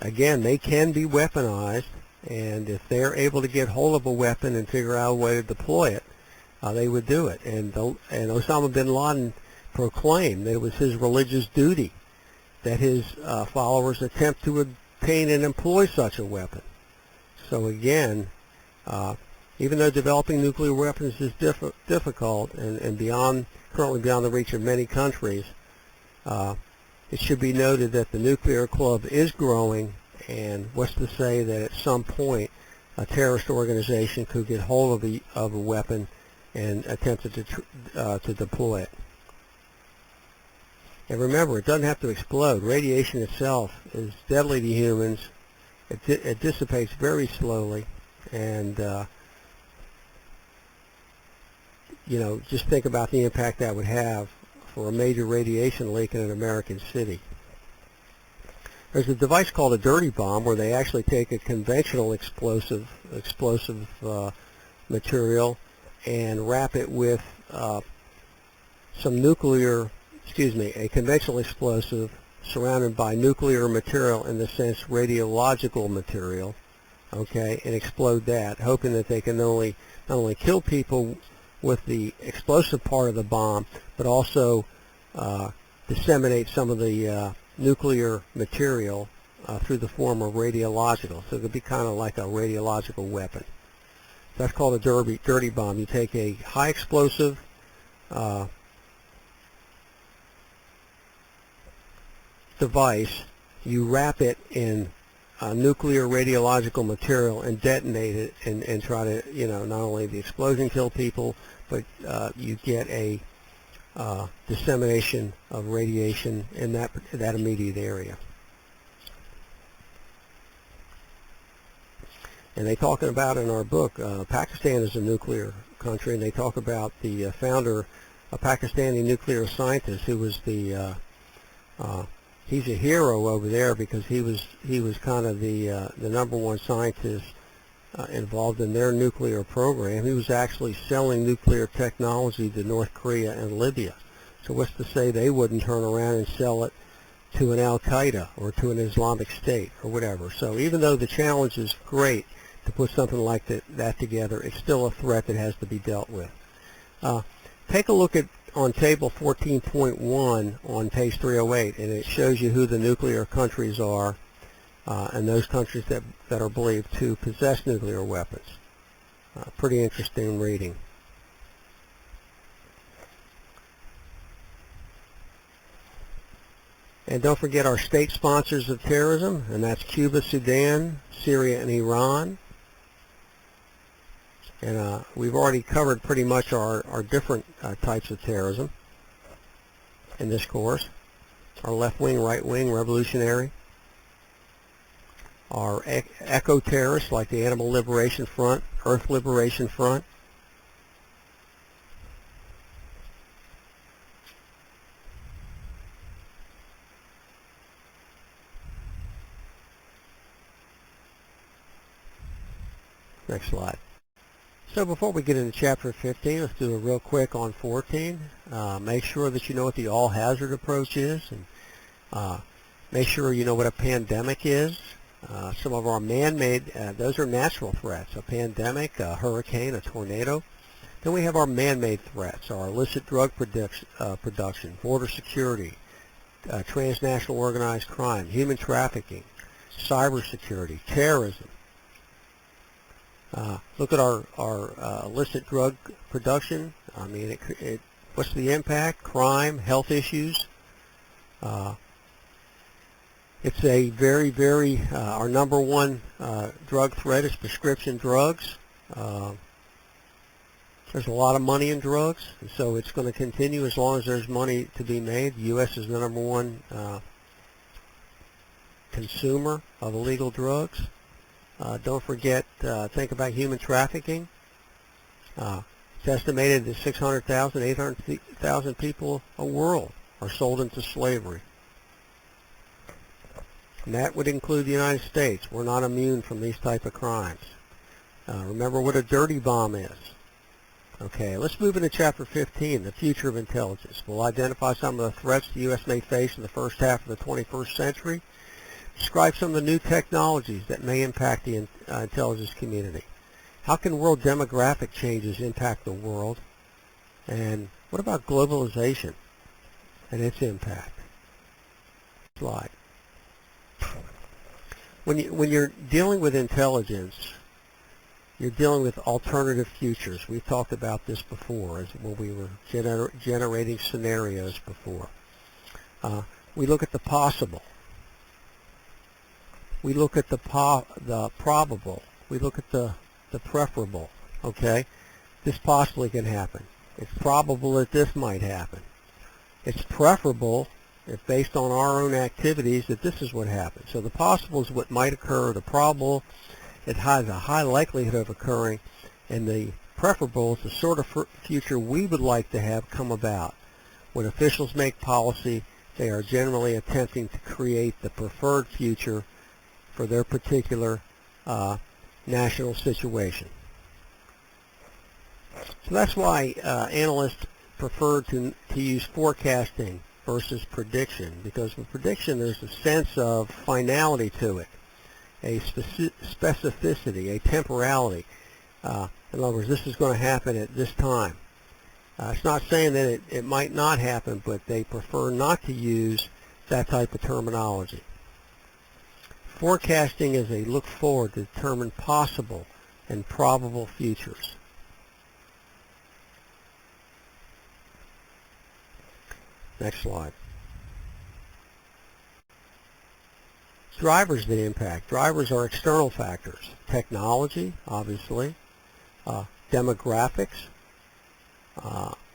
again, they can be weaponized, and if they're able to get hold of a weapon and figure out a way to deploy it, they would do it. And Osama bin Laden proclaimed that it was his religious duty that his followers attempt to obtain and employ such a weapon. So again, even though developing nuclear weapons is difficult and currently beyond the reach of many countries, it should be noted that the nuclear club is growing, and what's to say that at some point a terrorist organization could get hold of a weapon and attempt to deploy it. And remember, it doesn't have to explode. Radiation itself is deadly to humans. It dissipates very slowly, and just think about the impact that would have for a major radiation leak in an American city. There's a device called a dirty bomb where they actually take a conventional explosive material and wrap it with a conventional explosive surrounded by nuclear material, in the sense radiological material, okay, and explode that, hoping that they can not only kill people with the explosive part of the bomb, but also disseminate some of the nuclear material through the form of radiological. So it could be kind of like a radiological weapon. That's called a dirty bomb. You take a high explosive device, you wrap it in nuclear radiological material and detonate it, and try to, not only the explosion kill people, but you get a dissemination of radiation in that immediate area. And they talk about in our book, Pakistan is a nuclear country, and they talk about the founder, a Pakistani nuclear scientist who was he's a hero over there because he was kind of the #1 scientist involved in their nuclear program. He was actually selling nuclear technology to North Korea and Libya. So what's to say they wouldn't turn around and sell it to an Al-Qaeda or to an Islamic State or whatever? So even though the challenge is great to put something like that together, it's still a threat that has to be dealt with. Take a look on table 14.1 on page 308, and it shows you who the nuclear countries are, and those countries that are believed to possess nuclear weapons. Pretty interesting reading. And don't forget our state sponsors of terrorism, and that's Cuba, Sudan, Syria, and Iran. And we've already covered pretty much our different types of terrorism in this course. Our left-wing, right-wing, revolutionary. Our eco-terrorists like the Animal Liberation Front, Earth Liberation Front. Next slide. So before we get into chapter 15, let's do a real quick on 14. Make sure that you know what the all-hazard approach is, and make sure you know what a pandemic is. Some of our man-made, those are natural threats, a pandemic, a hurricane, a tornado. Then we have our man-made threats, our illicit drug production, border security, transnational organized crime, human trafficking, cybersecurity, terrorism. Look at our illicit drug production. I mean, what's the impact? Crime, health issues. It's a very, very, our number one drug threat is prescription drugs. There's a lot of money in drugs, and so it's going to continue as long as there's money to be made. The U.S. is the number one consumer of illegal drugs. Don't forget, think about human trafficking. It's estimated that 600,000, 800,000 people a world are sold into slavery. And that would include the United States. We're not immune from these type of crimes. Remember what a dirty bomb is. Okay, let's move into Chapter 15, the future of intelligence. We'll identify some of the threats the U.S. may face in the first half of the 21st century. Describe some of the new technologies that may impact the intelligence community. How can world demographic changes impact the world? And what about globalization and its impact? Slide. When you're dealing with intelligence, you're dealing with alternative futures. We've talked about this before as when we were generating scenarios before. We look at the possible. We look at the probable. We look at the preferable. Okay? This possibly can happen. It's probable that this might happen. It's preferable, if based on our own activities, that this is what happens. So the possible is what might occur. The probable, it has a high likelihood of occurring, and the preferable is the sort of future we would like to have come about. When officials make policy, they are generally attempting to create the preferred future for their particular national situation. So that's why analysts prefer to use forecasting versus prediction, because with prediction there's a sense of finality to it, a specificity, a temporality. In other words, this is going to happen at this time. It's not saying that it might not happen, but they prefer not to use that type of terminology. Forecasting is a look forward to determine possible and probable futures. Next slide. Drivers that impact. Drivers are external factors. Technology, obviously, demographics,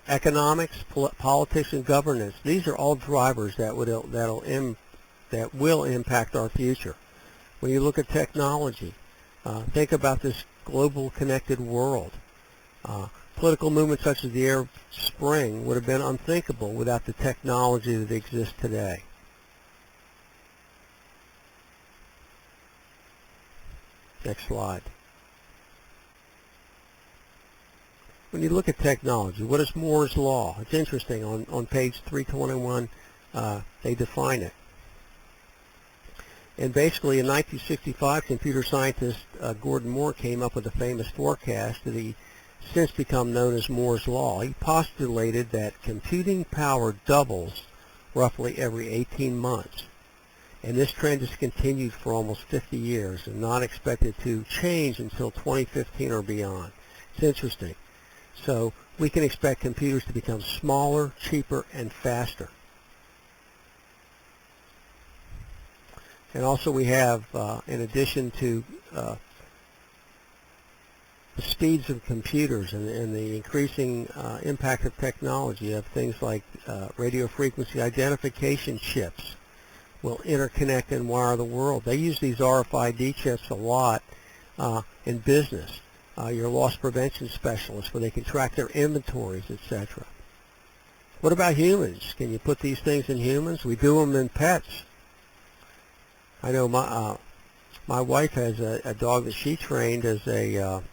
economics, politics, and governance. These are all drivers that will impact our future. When you look at technology, think about this global connected world. Political movements such as the Arab Spring would have been unthinkable without the technology that exists today. Next slide. When you look at technology, what is Moore's Law? It's interesting. On page 321, they define it. And basically, in 1965, computer scientist Gordon Moore came up with a famous forecast that he since become known as Moore's Law. He postulated that computing power doubles roughly every 18 months. And this trend has continued for almost 50 years and not expected to change until 2015 or beyond. It's interesting. So we can expect computers to become smaller, cheaper, and faster. And also we have, in addition to the speeds of computers and the increasing impact of technology, you have things like radio frequency identification chips will interconnect and wire the world. They use these RFID chips a lot in business. Your loss prevention specialists, where they can track their inventories, etc. What about humans? Can you put these things in humans? We do them in pets. I know my wife has a dog that she trained as a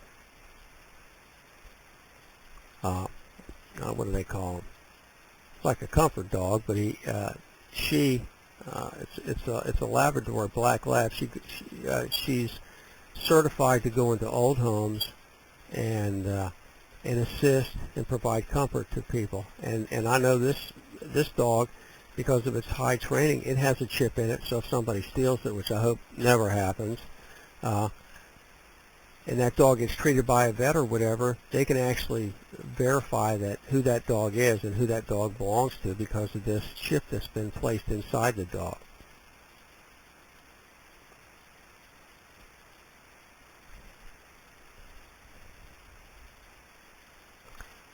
what do they call him? It's like a comfort dog, but it's a Labrador, black lab. She's certified to go into old homes and assist and provide comfort to people. And I know this dog, because of its high training, it has a chip in it, so if somebody steals it, which I hope never happens, and that dog gets treated by a vet or whatever, they can actually verify who that dog is and who that dog belongs to because of this chip that's been placed inside the dog.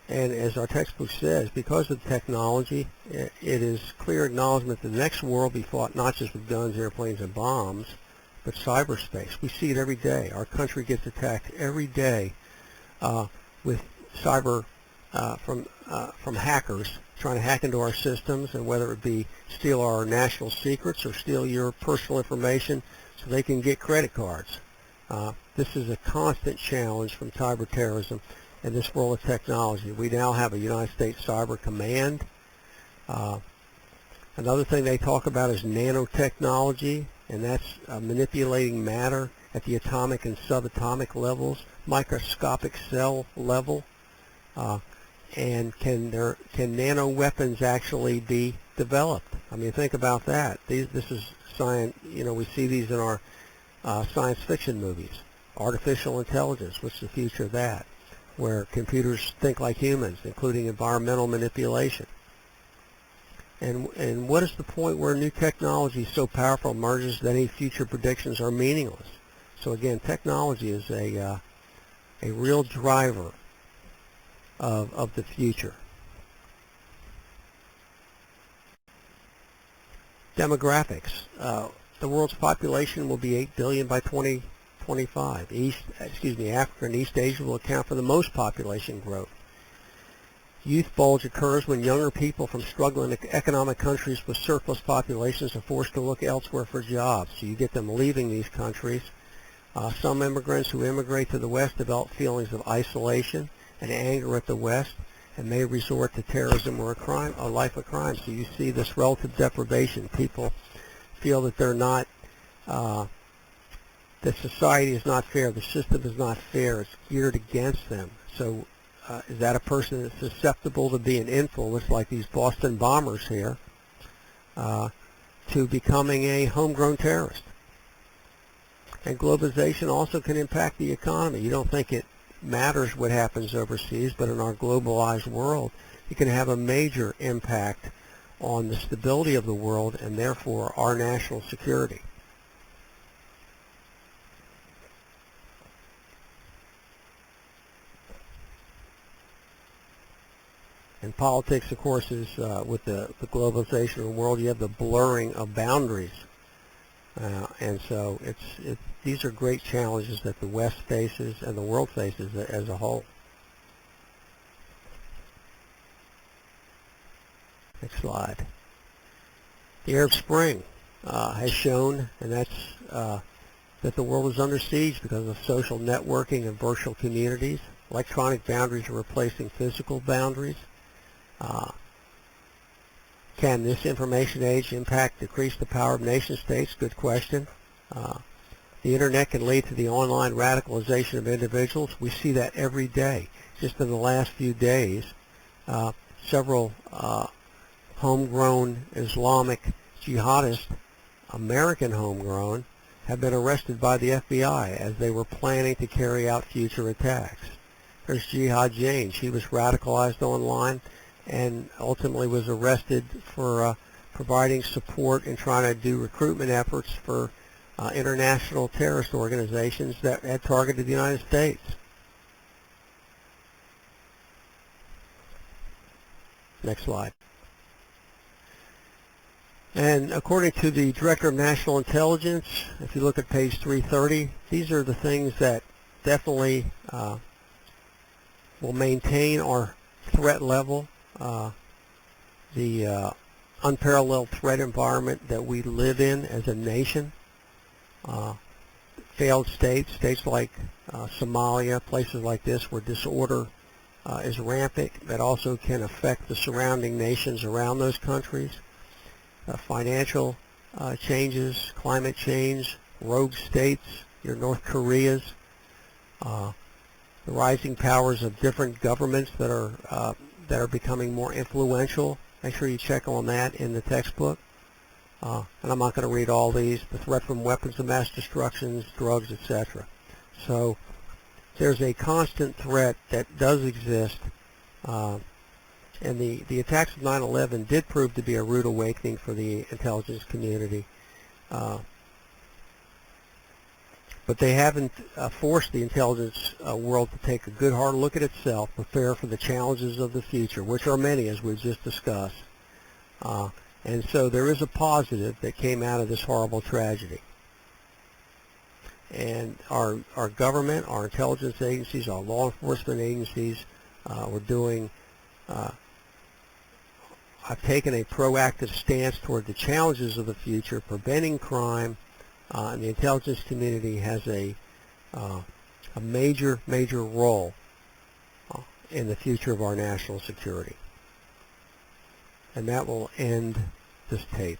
And as our textbook says, because of technology, it is clear acknowledgement that the next war will be fought not just with guns, airplanes, and bombs, but cyberspace. We see it every day. Our country gets attacked every day with cyber from hackers trying to hack into our systems, and whether it be steal our national secrets or steal your personal information so they can get credit cards. This is a constant challenge from cyber terrorism in this world of technology. We now have a United States Cyber Command. Another thing they talk about is nanotechnology, and that's manipulating matter at the atomic and subatomic levels, microscopic cell level. And can nano weapons actually be developed? I mean, think about that. This is science. You know, we see these in our science fiction movies. Artificial intelligence. What's the future of that? Where computers think like humans, including environmental manipulation. And what is the point where new technology so powerful emerges that any future predictions are meaningless? So again, technology is a real driver of the future. Demographics. The world's population will be 8 billion by 2025. Africa and East Asia will account for the most population growth. Youth bulge occurs when younger people from struggling economic countries with surplus populations are forced to look elsewhere for jobs. So you get them leaving these countries. Some immigrants who immigrate to the West develop feelings of isolation and anger at the West, and may resort to terrorism or a life of crime. So you see this relative deprivation. People feel that they're not, that society is not fair, the system is not fair, it's geared against them. So is that a person that's susceptible to being influenced, like these Boston bombers here, to becoming a homegrown terrorist? And globalization also can impact the economy. You don't think it matters what happens overseas, but in our globalized world, it can have a major impact on the stability of the world and therefore our national security. And politics, of course, is with the globalization of the world, you have the blurring of boundaries. And so these are great challenges that the West faces and the world faces as a whole. Next slide. The Arab Spring has shown, and that's that the world is under siege because of social networking and virtual communities. Electronic boundaries are replacing physical boundaries. Can this information age decrease the power of nation states? Good question. The internet can lead to the online radicalization of individuals. We see that every day. Just in the last few days, several homegrown Islamic jihadists, American homegrown, have been arrested by the FBI as they were planning to carry out future attacks. There's Jihad Jane. She was radicalized online and ultimately was arrested for providing support and trying to do recruitment efforts for international terrorist organizations that had targeted the United States. Next slide. And according to the Director of National Intelligence, if you look at page 330, these are the things that definitely will maintain our threat level. The unparalleled threat environment that we live in as a nation. Failed states like Somalia, places like this where disorder is rampant, that also can affect the surrounding nations around those countries. Financial changes, climate change, rogue states, your North Koreas, the rising powers of different governments that are becoming more influential. Make sure you check on that in the textbook. And I'm not going to read all these. The threat from weapons of mass destruction, drugs, etc. So there's a constant threat that does exist. And the attacks of 9/11 did prove to be a rude awakening for the intelligence community. But they haven't forced the intelligence world to take a good hard look at itself, prepare for the challenges of the future, which are many, as we've just discussed. And so there is a positive that came out of this horrible tragedy. And our government, our intelligence agencies, our law enforcement agencies were doing, I've taken a proactive stance toward the challenges of the future, preventing crime, and the intelligence community has a major role in the future of our national security. And that will end this tape.